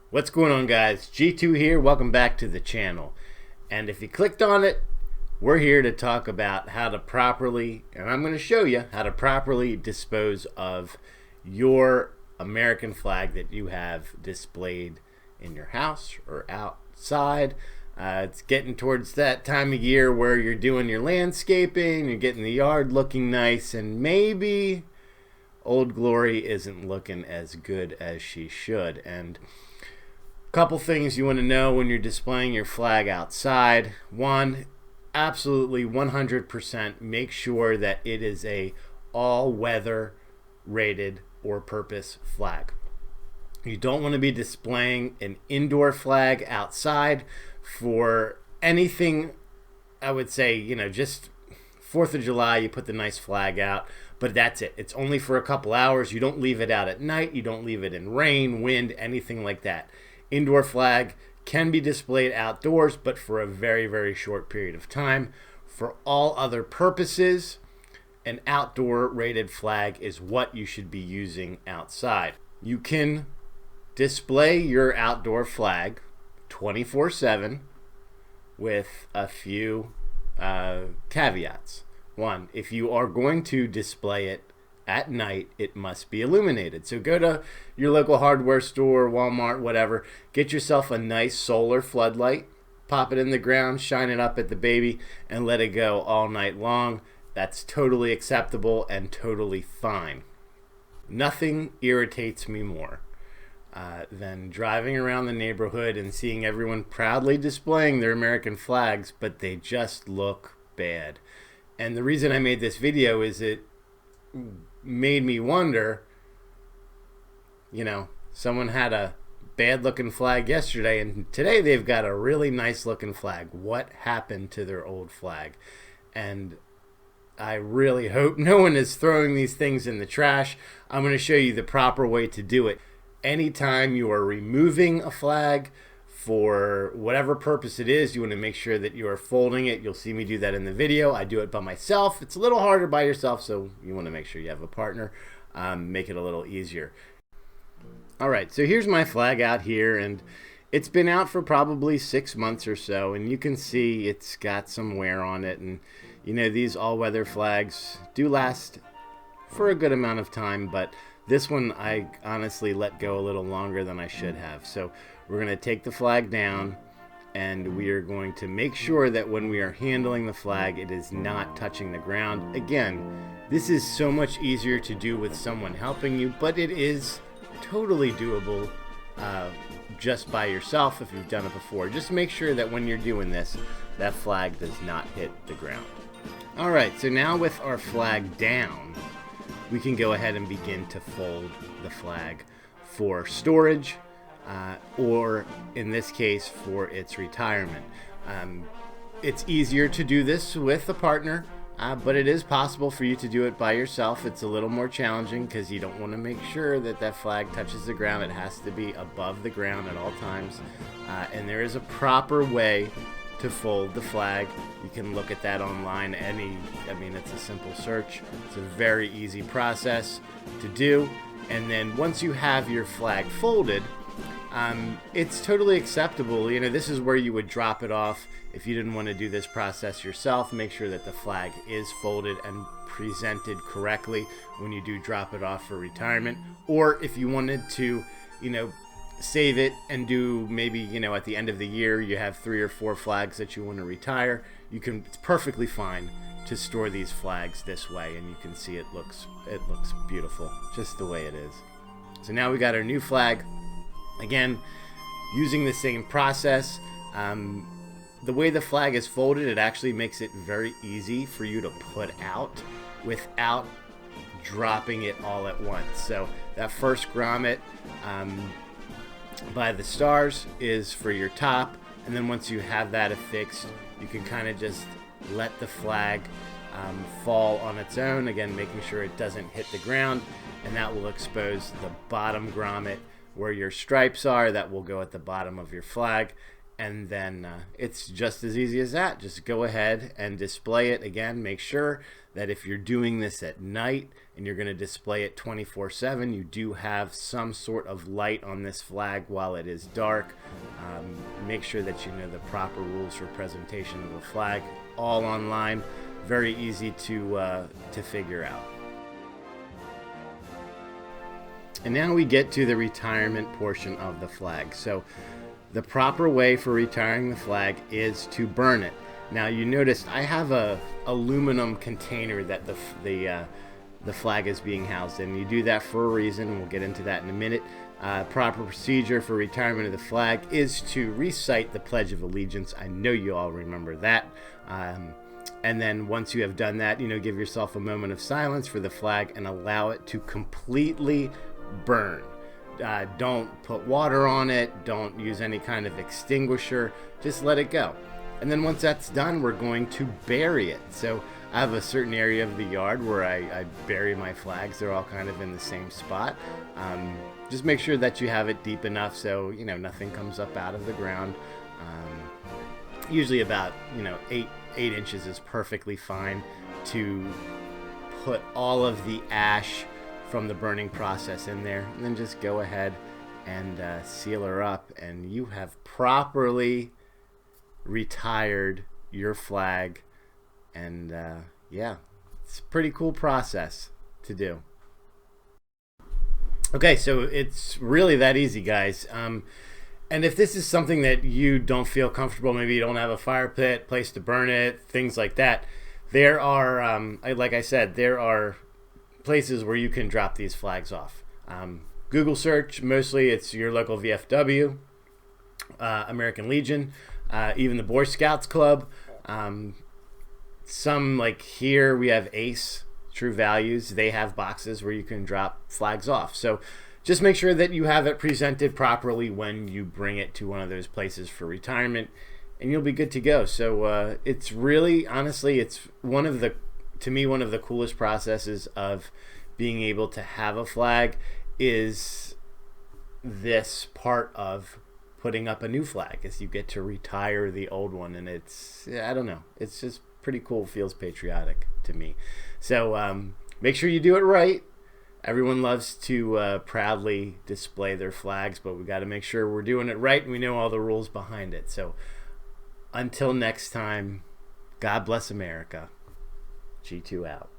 What's going on, guys? G2 here. Welcome back to the channel. And if you clicked on it, we're here to talk about how to properly, and I'm going to show you how to properly dispose of your American flag that you have displayed in your house or outside. It's getting towards that time of year where you're doing your landscaping, you're getting the yard looking nice, and maybe Old Glory isn't looking as good as she should. And couple things you want to know when you're displaying your flag outside. One, absolutely 100% make sure that it is a all-weather rated or purpose flag. You don't want to be displaying an indoor flag outside for anything. I would say, just 4th of July, you put the nice flag out, but that's it. It's only for a couple hours. You don't leave it out at night. You don't leave it in rain, wind, anything like that. Indoor flag can be displayed outdoors, but for a very, very short period of time. For all other purposes, an outdoor rated flag is what you should be using outside. You can display your outdoor flag 24/7 with a few caveats. One, if you are going to display it at night, it must be illuminated. So go to your local hardware store, Walmart, whatever, get yourself a nice solar floodlight, pop it in the ground, shine it up at the baby, and let it go all night long. That's totally acceptable and totally fine. Nothing irritates me more than driving around the neighborhood and seeing everyone proudly displaying their American flags, but they just look bad. And the reason I made this video is it made me wonder, someone had a bad looking flag yesterday and today they've got a really nice looking flag. What happened to their old flag? And I really hope no one is throwing these things in the trash. I'm going to show you the proper way to do it. Anytime you are removing a flag for whatever purpose it is, you want to make sure that you are folding it. You'll see me do that in the video. I do it by myself. It's a little harder by yourself, so you want to make sure you have a partner. Make it a little easier. All right, so here's my flag out here, and it's been out for probably 6 months or so, and you can see it's got some wear on it. And these all-weather flags do last for a good amount of time, but this one I honestly let go a little longer than I should have. So we're going to take the flag down, and we are going to make sure that when we are handling the flag, it is not touching the ground. Again, this is so much easier to do with someone helping you, but it is totally doable just by yourself if you've done it before. Just make sure that when you're doing this, that flag does not hit the ground. All right, so now with our flag down, we can go ahead and begin to fold the flag for storage, or in this case for its retirement. It's easier to do this with a partner, but it is possible for you to do it by yourself. It's a little more challenging because you don't want to make sure that that flag touches the ground. It has to be above the ground at all times, and there is a proper way to fold the flag. You can look at that online. It's a simple search. It's a very easy process to do. And then once you have your flag folded, it's totally acceptable. This is where you would drop it off. If you didn't want to do this process yourself, make sure that the flag is folded and presented correctly when you do drop it off for retirement. Or if you wanted to, save it and do maybe, at the end of the year, you have 3 or 4 flags that you want to retire. It's perfectly fine to store these flags this way, and you can see it looks beautiful just the way it is. So now we got our new flag. Again, using the same process. The way the flag is folded, it actually makes it very easy for you to put out without dropping it all at once. So that first grommet by the stars is for your top, and then once you have that affixed, you can kind of just let the flag fall on its own, again making sure it doesn't hit the ground, and that will expose the bottom grommet where your stripes are. That will go at the bottom of your flag, And then it's just as easy as that. Just go ahead and display it. Again, make sure that if you're doing this at night and you're going to display it 24/7, you do have some sort of light on this flag while it is dark. Make sure that you know the proper rules for presentation of a flag. All online, very easy to figure out. And now we get to the retirement portion of the flag. So the proper way for retiring the flag is to burn it. Now you noticed I have a aluminum container that the flag is being housed in. You do that for a reason. We'll get into that in a minute. Proper procedure for retirement of the flag is to recite the Pledge of Allegiance. I know you all remember that. And then once you have done that, give yourself a moment of silence for the flag and allow it to completely burn. Don't put water on it. Don't use any kind of extinguisher. Just let it go. And then once that's done, we're going to bury it. So I have a certain area of the yard where I bury my flags. They're all kind of in the same spot. Just make sure that you have it deep enough so nothing comes up out of the ground. Usually about 8 inches is perfectly fine to put all of the ash from the burning process in there, and then just go ahead and seal her up, and you have properly retired your flag. And yeah, it's a pretty cool process to do. Okay, so it's really that easy, guys. And if this is something that you don't feel comfortable, maybe you don't have a fire pit, place to burn it, things like that, there are, like I said, there are places where you can drop these flags off. Google search, mostly it's your local VFW, American Legion, even the Boy Scouts Club. Some, like here, we have ACE, True Values. They have boxes where you can drop flags off. So just make sure that you have it presented properly when you bring it to one of those places for retirement, and you'll be good to go. So it's really, honestly, it's to me, one of the coolest processes of being able to have a flag is this part of putting up a new flag, as you get to retire the old one. And it's, I don't know, it's just pretty cool, feels patriotic to me. So make sure you do it right. Everyone loves to proudly display their flags, but we got to make sure we're doing it right and we know all the rules behind it. So until next time, God bless America. G2 out.